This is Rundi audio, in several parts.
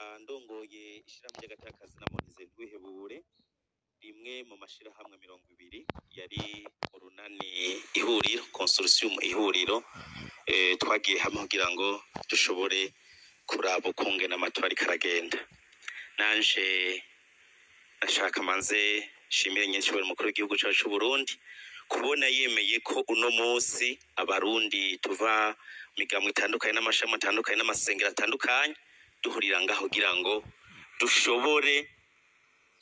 ndongoye ishirahamwe ry'agatakazi na Monize Ntwihebure rimwe mu mashirahamwe 200 yari urunani ihuriro consortium ihuriro twagiye hamwe kugira ngo dushobore kuraba ukungena amatora karagenda. Nanje nashaka manze shimire nyinshi bari mukuru w'igihugu cyacu cy'u Burundi kubona yemeye ko uno munsi abarundi tuva migamwe itandukanye n'amashami atandukanye n'amasengero atandukanye duhurira ngaho kugira ngo dushobore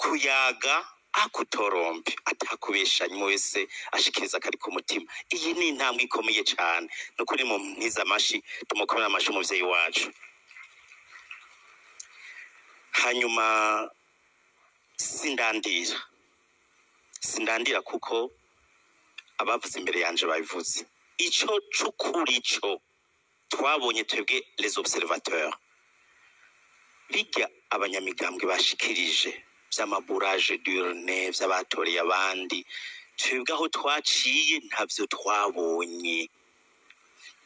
kuyaga akutorombe atakubeshanya wese ashikiriza kari ku mutima. Iyi ni intambwe ikomeye cyane no kuri mu ntiza amashi tumukomera amashi umuvyeyi wacu. Hanyuma sindandira kuko abavuze imbere yanje babivuze ico cukuri cyo twabonye twebwe les observateurs bijya abanyamigambwe bashikirije by'amaburage d'urne by'abatoreye abandi twebwe aho twaciye ntavyo twabonye.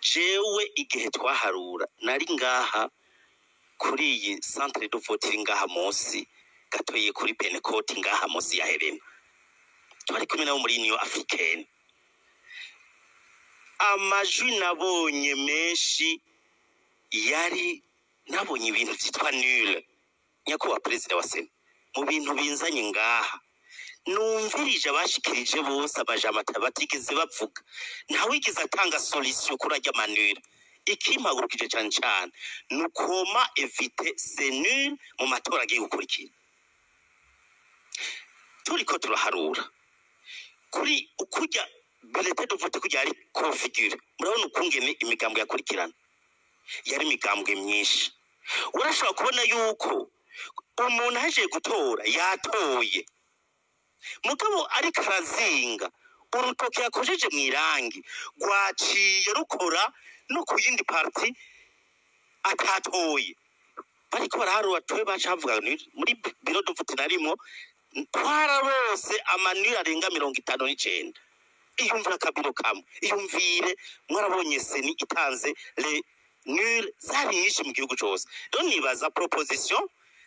Jewe igihe twaharura nari ngaha kuri iyi centre de vote ngaha munsi gatoye kuri Pentecote ngaha munsi ya Helena twari kumwe nabo muri Union Africaine. Amajwi nabonye menshi yari nabonye ibintu byitwa nul nyakuba president wa Sena mu bintu binzanye ngaha numvirije abashikirije bose abajama batigeze bavuga ntawigeze atanga solution kurajya manure. Ikimpagurukije cyane cyane nukoma evite senul mu matora agiye gukurikira. Turiko turaharura kuri ukujya bulletin de vote kujya ari configure murabona ukungene imigambwe yakurikirana yari imigambwe myinshi. Urashobora kubona yuko umuntu aje gutora yatoye mugabo ari karazinga urutoke yakojeje mwirangi rwaciye rukora no kuyindi parti atatoye bariko baraharura twe bacavuga muri biro de vote narimo twararose amanira arenga 59. Iyumvira kabiro kamwe iyumvire mwarabonye seni itanze le nul zari nyinshi mu gihugu cyose. Rero nibaza proposition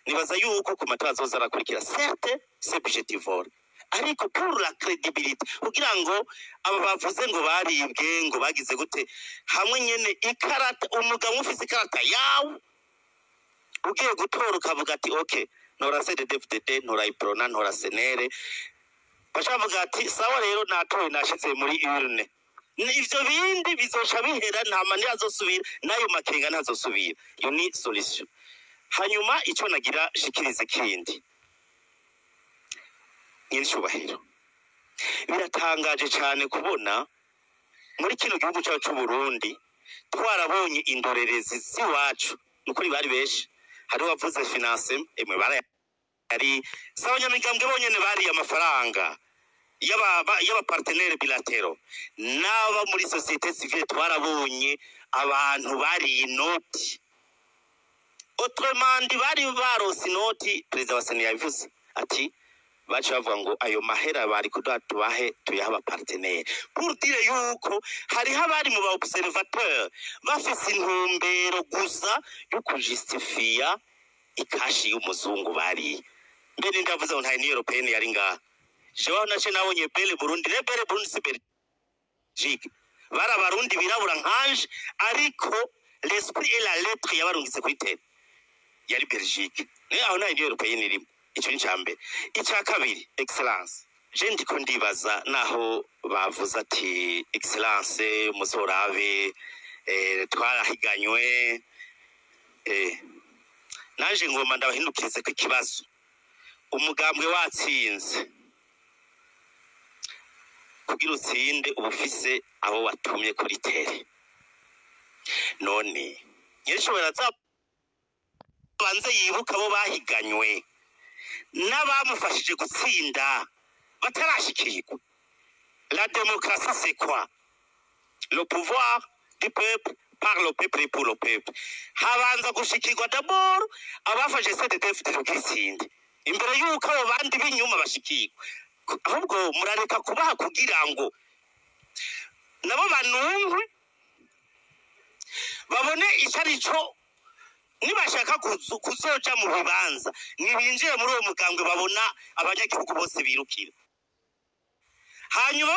nibaza yuko ku matora azoza arakurikira certes c'est budgetivore ariko pour la crédibilité kugira ngo aba bavuze ngo baribwe ngo bagize gute hamwe nyene ikarata umugabo ufise ikarata yawe ugiye gutora ukavuga ati okay nora CDD nora iprona nora senere bashavuga ati sawa rero natoye nashize muri urne ivyo bindi bizoca bihera nta mani azosubira nayo makenga ntazosubira. Iyo ni solution. Hanyuma ico nagira shikirize kindi nyinshubahiro biratangaje cyane kubona muri kino gihugu cyacu cy'u Burundi twarabonye indorerezi ziwacu nukuri bari beshi hari wavuze finance emwe bara ari sabanyamigambwe bonyene bari amafaranga yaba partenaire bilatero naba muri societe civile twarabonye abantu bari inoti autrement bari barosi inoti. President wa Sena yavuze ati bacha bavuga ngo ayo mahera bari kudatubahe tuyaha partenaire pour dire yuko hari habari mu ba observateur bafise intumbero gusa yo kujustifia ikashi y'umuzungu bari mbere ndavuze ngo nta ni European yari ngaha jewe nace nabonye bele Burundi super jig bara barundi birabura nkanje ariko l'esprit et la lettre yabarungitse kuri tele yari Belgique aho nta ni European irimo. Ico ni cyambe. Icya kabiri excellence je ndiko ndibaza naho bavuze ati excellence muzorabe twarahiganywe naje ngoma ndabahindukirize ku kibazo umugambwe watsinze kugira utsinde ubufise abo watumye kuri tele none nyeshobora banze yibuka abo bahiganywe n'abamufashije gutsinda batarashikirwa. La démocratie c'est quoi? Le pouvoir du peuple par le peuple et pour le peuple. Habanza gushikirwa d'abord abafashe CDD gutsinda imbere yuko abo bandi binyuma bashikirwa. Ahubwo murareka kubaha kugira ngo nabo banumve babone icari cyo nibashaka kuzoja mu bibanza nibinjire muri uwo mugambwe babona abanyagihugu bose birukira hanyuma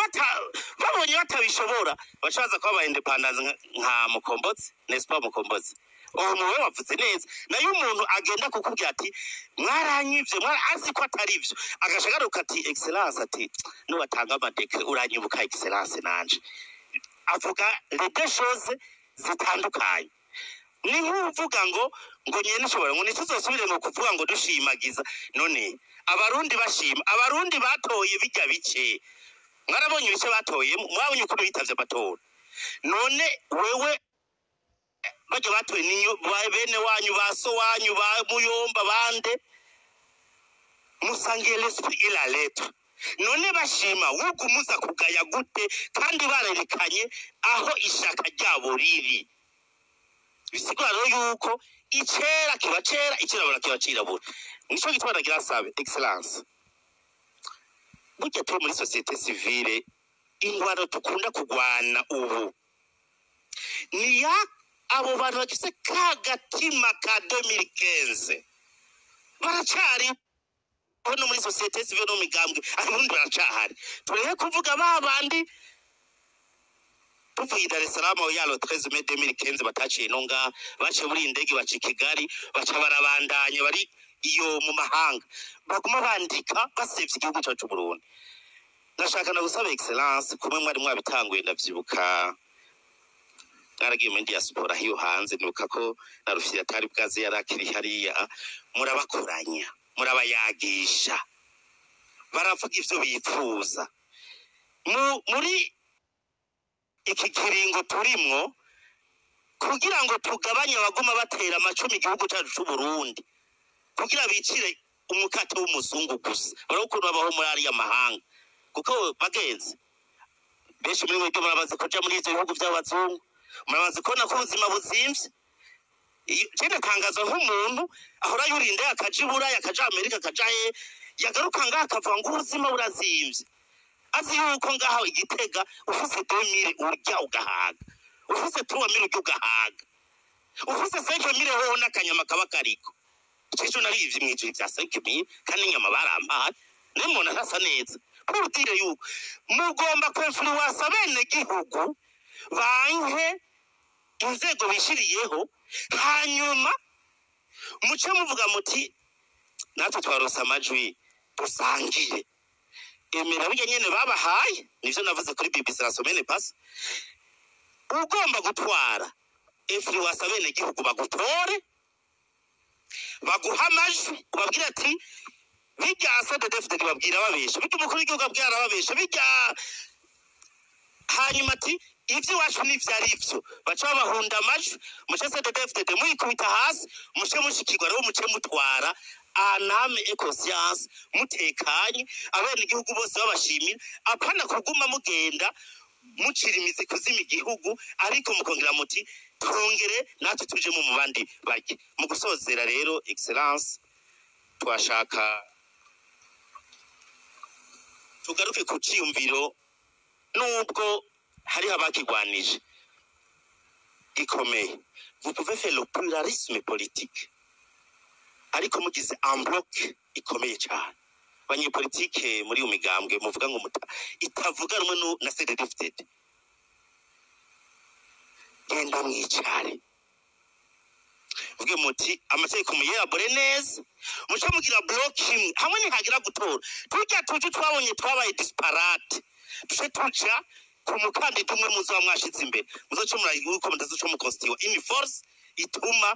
babonye batabishobora bacaza kuba ba independence nka Mukombozi Nespa Mukombozi muwe wavuze neza nayo umuntu agenda kukubwira ati mwaranyivye azi ko atari ivyo agashagaruka ati excellence ati nubatanga amadeke uranyibuka excellence nanje avuga les deux choses zitandukanye ni nkuvuga ngo nyene nshobora ngo nituzosubire ngo kuvuga ngo dushimagiza none abarundi bashima abarundi batoye bijya bice mwarabonye ibice batoye mwabonye uko bitavye amatora none wewe bajya batoye ninyo bene wanyu baso wanyu ba Muyomba bande musangiye l'esprit et la lettre none bashima wugumuza kugaya gute kandi barerekanye aho ishaka ryabo riri bisigura yuko icera kiba cera ikirabura kiba cirabura nico gituma nagira sabe excellence burya turi muri societe civile ingwano tukunda kugwana ubu niya abo bantu bagise kagatima ka 2015 baracari hano muri societe civile no migambwe abundi baracahari tureke kuvuga babandi tuvuye Dar es Salaam yalo 13 Mai 2015 bataciye nonga bace muri indege baci Kigali baca barabandanye bari iyo mu mahanga baguma bandika basevye igihugu cyacu Burundi ndashaka na gusaba excellence kumwe mwari mwabitanguye ndavyibuka naragiye mu diaspora hiyo hanze nuka ko na Rufyiri atari bwaze yarakiri hariya murabakoranya murabayagisha baravuga ivyo bifuza muri iki kiringo turimwo kugira ngo tugabanye abaguma batera amacumi igihugu cyacu cy'u Burundi kugira bicire umukate w'umuzungu gusa barukuntu babaho muri ari amahanga kuko bagenzi benshi muri mwe murabaze kuja muri ivyo bihugu by'abazungu murabaze ko nako ubuzima buzimvye cyane tangazo nk'umuntu ahora yurinde akajibura yakaja Amerika kajaye yagaruka ngaha akavuga ngo ubuzima burazimvye azi yuko ngaho Igitega ufise 2000 urya ugahaga ufise 3000 urya ugahaga ufise 5000 ho nakanyama kabakariko cyo narivye mwijuru bya 5000 kandi nyama barampara nemona ntasa neza kurutire yuko mugomba kwinfluence abene gihugu banke inzego bishiriyeho hanyuma muce muvuga muti natwe twarosa amajwi dusangiye emera bijya nyene babahaye nivyo navuze kuri BBC la semaine passe ugomba gutwara influence abene gihugu bagutore baguha amajwi ubabwira ati bijya CDF babwira babesha bijya umukuru w'igihugu abwira babesha bijya hanyuma ati ivyo wacu n'ivyari ivyo baca babahunda amajwi muce CDF muyikubita hasi muce mushikirwa rero muce mutwara aname conscience mutekanye abene igihugu bose babashimira apana kuguma mugenda mucira imizi kuzima igihugu ariko mukongera muti twongere natwe tuje mu bandi barye mu gusozera rero excellence twashaka tugaruke ku ciyumviro nubwo hari abakigwanije gikomeye vous pouvez faire le pluralisme politique ariko mugize en bloc ikomeye cyane abanyepolitike muri umigambwe muvuga ngo itavuga rumwe na CDF genda mwicare vuge muti amategeko muyelabore neza muca mugira bloc hamwe nihagira gutora tujya twabonye twabaye disparate duce tuja ku mukandida umwe muzo mwashize imbere muzoce murayuko mudazoca mu constitution in force ituma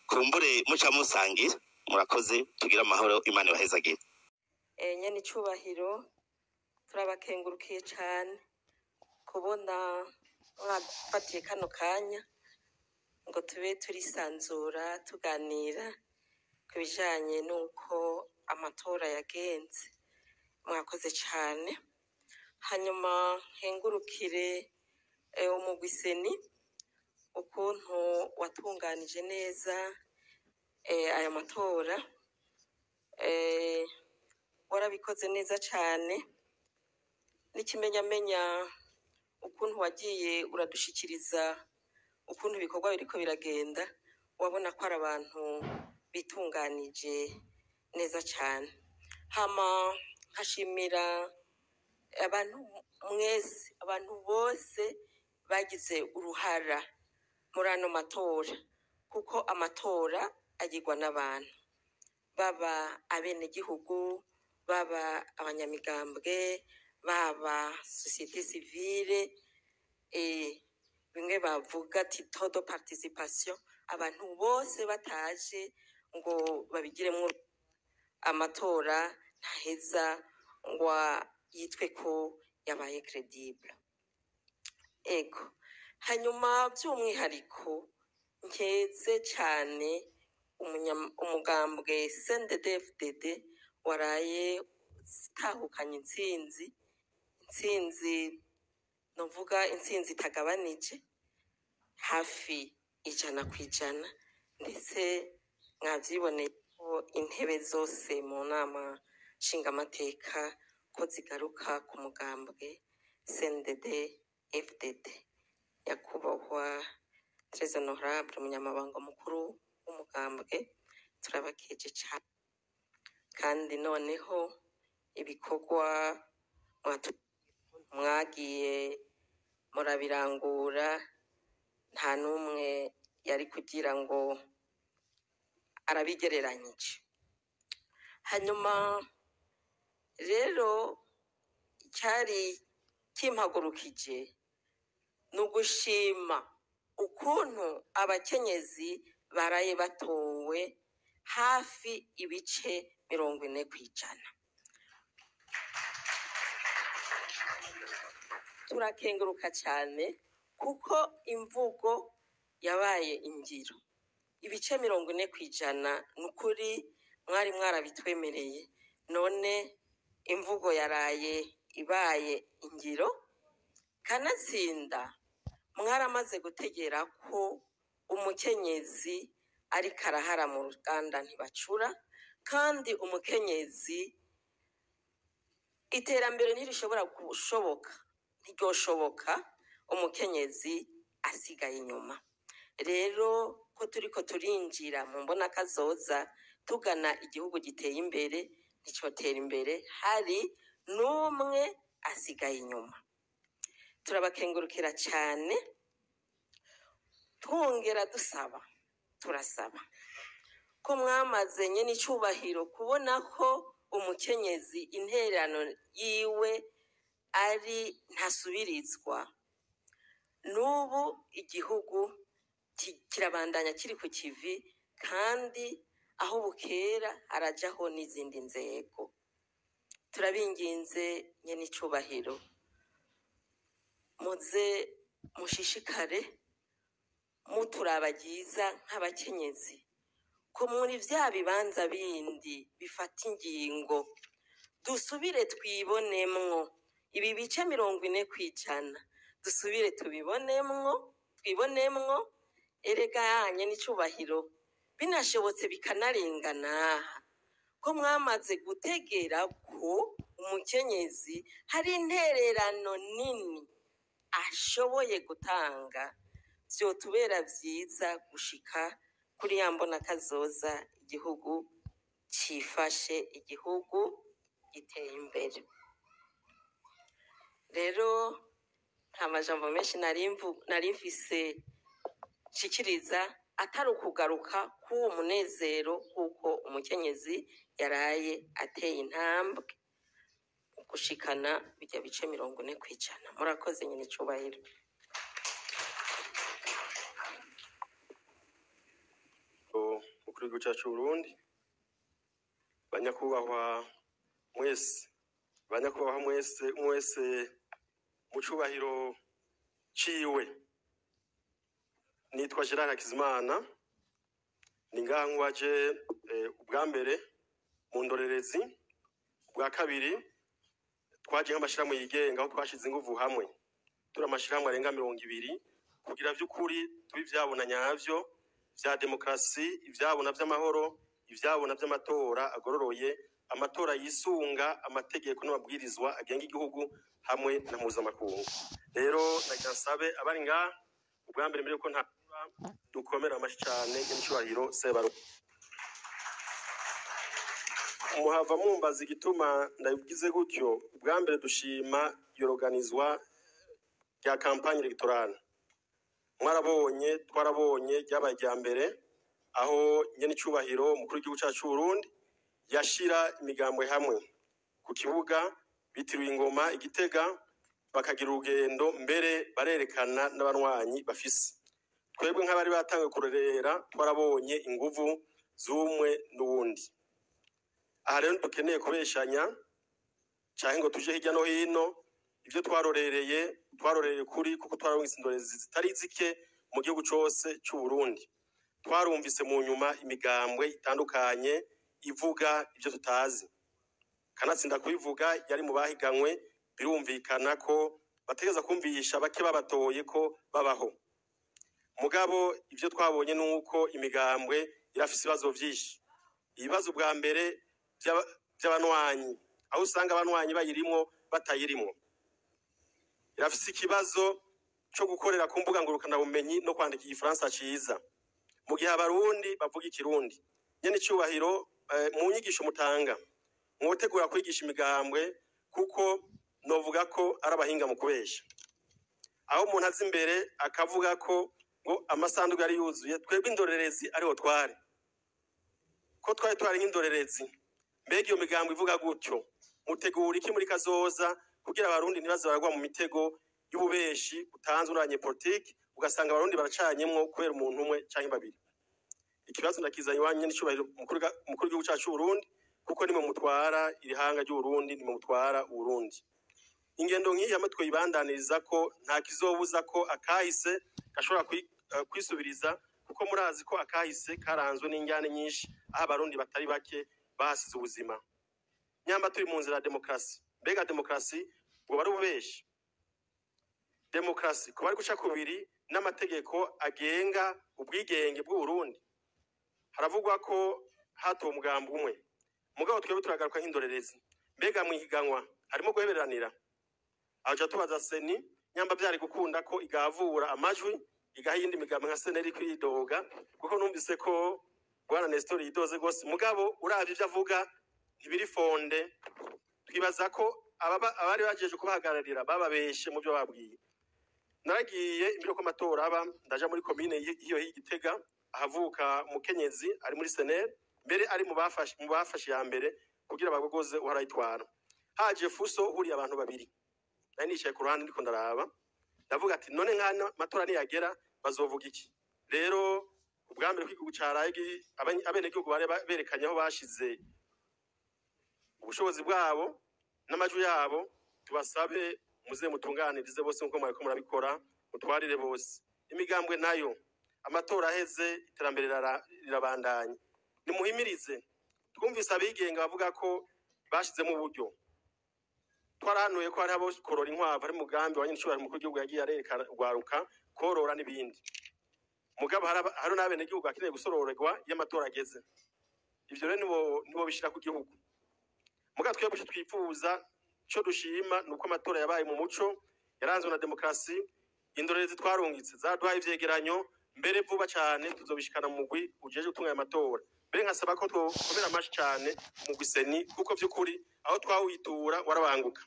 kumbure muca musangira murakoze tugira amahoro Imana ibahezagire nyene icubahiro turabakengurukiye cyane kubona mwafatiye kano kanya ngo tube turisanzura tuganira ku bijanye nuko amatora yagenze mwakoze cyane hanyuma nkengurukire umugwiseni ukuntu watunganije neza aya matora warabikoze neza cyane n'ikimenyamenya ukuntu wagiye uradushikiriza ukuntu ibikorwa biriko biragenda wabona ko ari abantu bitunganije neza cyane. Hama nkashimira abantu mwese, abantu bose bagize uruhara muri ano matora, kuko amatora agirwa n'abantu, baba abenegihugu, baba abanyamigambwe, baba sosiyete sivile, bimwe bavuga ati taux de participation. Abantu bose bataje ngo babigiremo amatora ntaheza ngo yitwe ko yabaye credible. Ego, hanyuma by'umwihariko nkeze cyane umugambwe CNDD-FDD waraye utahukanye intsinzi novuga intsinzi itagabanije hafi 100%, ndetse mwavyiboneye ko intebe zose mu nama nshingamateka ko zigaruka ku mugambwe CNDD-FDD. Nyakubahwa très honorable umunyamabanga mukuru w'umugambwe, turabakeje cyane, kandi noneho ibikorwa mwagiye murabirangura nta n'umwe yari kugira ngo arabigereranyije. Hanyuma rero cyari kimpagurukije ni ugushima ukuntu abakenyezi baraye batowe hafi ibice 40%. Turakenguruka cyane kuko imvugo yabaye ingiro. Ibice 40% nukuri mwari mwarabitwemereye, none imvugo yaraye ibaye ingiro. Kanatsinda mwaramaze gutegera ko umukenyezi ari karahara mu ruganda ntibacura, kandi umukenyezi iterambere ntirishobora ntiryoshoboka umukenyezi asigaye inyuma. Rero ko turiko turinjira mu mbona kazoza tugana igihugu giteye imbere, nticotera imbere hari n'umwe asigaye inyuma. Turabakengurukira cyane, twongera turasaba ko mwamaze nyene icubahiro kubona ko umukenyezi intererano yiwe ari ntasubirizwa. N'ubu igihugu kirabandanya kiri ku kivi, kandi aho bukera harajaho n'izindi nzego. Turabinginze nyene icubahiro, muze mushishikare muturabagiza nk'abakenyezi ko muri vya bibanza bindi bifata ingingo dusubire twibonemwo ibi bice 40%, dusubire twibonemwo. Erega yanye n'icubahiro binashobotse bikanarengana ko mwamaze gutegera ko umukenyezi hari intererano nini ashoboye gutanga, vyotubera vyiza gushika kuri yambona kazoza igihugu cifashe, igihugu giteye imbere. Rero nta majambo menshi nari mfise shikiriza atari ukugaruka k'uwo munezero kuko umukenyezi yaraye ateye intambwe gushikana bijya bice 40%. Murakoze nyine icubahiro. Mukuru w'igihugu cyacu Burundi, banyakubahwa mwese mu cubahiro ciwe. Nitwa Gerard Hakizimana, ni ngaha nkwaje ubwa mbere mu ndorerezi, ubwa kabiri twaje nk'amashirahamwe yigenga aho twashize inguvu hamwe turi amashirahamwe arenga 200 kugira vy'ukuri tubi vyabona nyavyo vya demokrasi, ivyabona vy'amahoro, ivyabona vy'amatora agororoye, amatora yisunga amategeko n'amabwirizwa agenga igihugu hamwe na mpuzamakungu. Rero ndagira nsabe abari ngaha ubwa mbere mbere yuko nta dukomera amashi cyane n'icyubahiro Sebaru. Muhava mumbaza igituma ndabigize gutyo. Ubwa mbere dushima yoroganizwa rya kampanye electorale. Twarabonye ryabaye rya mbere aho nyene icubahiro mukuru w'igihugu cyacu Burundi yashira imigambo hamwe ku kibuga bitiriwe ingoma Igitega, bakagira urugendo mbere barerekana n'abanwanyi bafise. Twebwe nk'abari batangiye kurerera twarabonye inguvu z'umwe n'uwundi. Aha rero dukeneye kubeshanya cyangwa ngo tuje hirya no hino. Ibyo twarorereye kuri kuko twarumvise indorezi zitari zike mu gihugu cyose cy'u Burundi. Twarumvise mu nyuma imigambwe itandukanye ivuga ibyo tutazi, kanatsinda kubivuga yari mu bahiganywe. Birumvikana ko bategeza kumvisha bake babatoye ko babaho. Mugabo ibyo twabonye nuko imigambwe irafise ibibazo byinshi. Ibibazo bwa mbere by'abanwanyi, aho usanga abanwanyi bayirimo batayirimo. Irafise ikibazo cyo gukorera ku mbuga ngurukana bumenyi no kwandika igifaransa ciza mu gihe abarundi bavuga ikirundi. Nyene icubahiro mu nyigisho mutanga mwotegura kwigisha imigambwe, kuko novuga ko ari abahinga mu kubesha. Aho umuntu azi imbere akavuga ko ngo amasanduku yari yuzuye, twebwe indorerezi ariho twari ko twari nk'indorerezi. Mbega iyo migambwe ivuga gutyo mutegura iki muri kazoza kugira abarundi ntibaze baragwa mu mitego y'ububeshi utanzwe n'abanye politiki, ugasanga abarundi baracanyemwo kubera umuntu umwe canke babiri. Ikibazo ndakizanye wanye n'icubahiro mukuru w'igihugu cyacu Burundi, kuko nimwe mutwara irihanga ry'u Burundi, nimwe mutwara Burundi. Ingendo nk'iyi hamwe twibandaniriza ko nta kizobuza ko akahise gashobora kwisubiriza, kuko murazi ko akahise karanzwe n'injyane nyinshi aho abarundi batari bake bahasize ubuzima. Nyamba turi mu nzira ya demokarasi. Mbega demokarasi ngo bari ububeshi? Demokarasi ko bari guca kubiri n'amategeko agenga ubwigenge bw'u Burundi. Haravugwa ko hatowe umugambi umwe. Mugabo twebwe turagaruka nk'indorerezi. Mbega mwihiganwa harimo guheberanira? Aja tubaza seni nyamba byari gukunda ko igavura amajwi igaha iyindi migambi nka seneri kwidoga, kuko numvise ko Bwana Nestor yidoze gose. Mugabo uravye ivyo avuga ntibiri fonde. Twibaza ko abari bajeje kubahagararira bababeshe mu byo babwiye. Naragiye imbere ko amatora aba ndaja muri commune iyo y'Igitega, ahavuka mukenyezi ari muri seneri, mbere ari mu bafashe ya mbere kugira bagogoze uharayitwara. Haje fuso huri abantu babiri, nari nicaye ku ruhande ndiko ndaraba, ndavuga ati none nkana matora niyagera bazovuga iki? Rero ubwambere kw'igihugu caraye abene gihugu bare berekanye aho bashize ubushobozi bwabo n'amajwi yabo. Tubasabe muze mutunganirize bose nkuko mwariko murabikora, mutwarire bose. Imigambwe nayo amatora aheze iterambere rirabandanye. Nimuhimirize. Twumvise abigenga bavuga ko bashizemo uburyo. Twarahanuye ko hari abo korora inkwavu ari mugambi wa nyinshura mukuru w'igihugu yagiye arerekana rwaruka korora n'ibindi. Mugabo hari n'abene gihugu akeneye gusororerwa y'amatora ageze. Ivyo rero nibo bishira ku gihugu. Mugabo twebwe twifuza cyo dushima nuko amatora yabaye mu muco, yaranzwe na demokarasi. Indorerezi twarungitse zaduhaye ivyegeranyo mbere vuba cyane tuzobishikana mu mugwi ujeje gutunganya amatora. Mbere nkasaba ko twokomera amashi cyane mu gwiseni, kuko vy'ukuri aho twawitura warabanguka.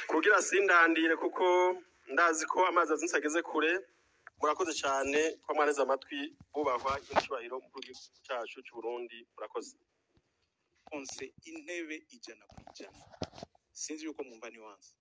Kugira sindandire kuko ndazi ko amazi azinsageze kure. Murakoze cyane ko mwareze amatwi bubahwa y'icubahiro mukuru w'igihugu cyacu cy'u Burundi. Murakoze. Konse intebe ijana ku ijana. Sinzi yuko mwumva ni wansi.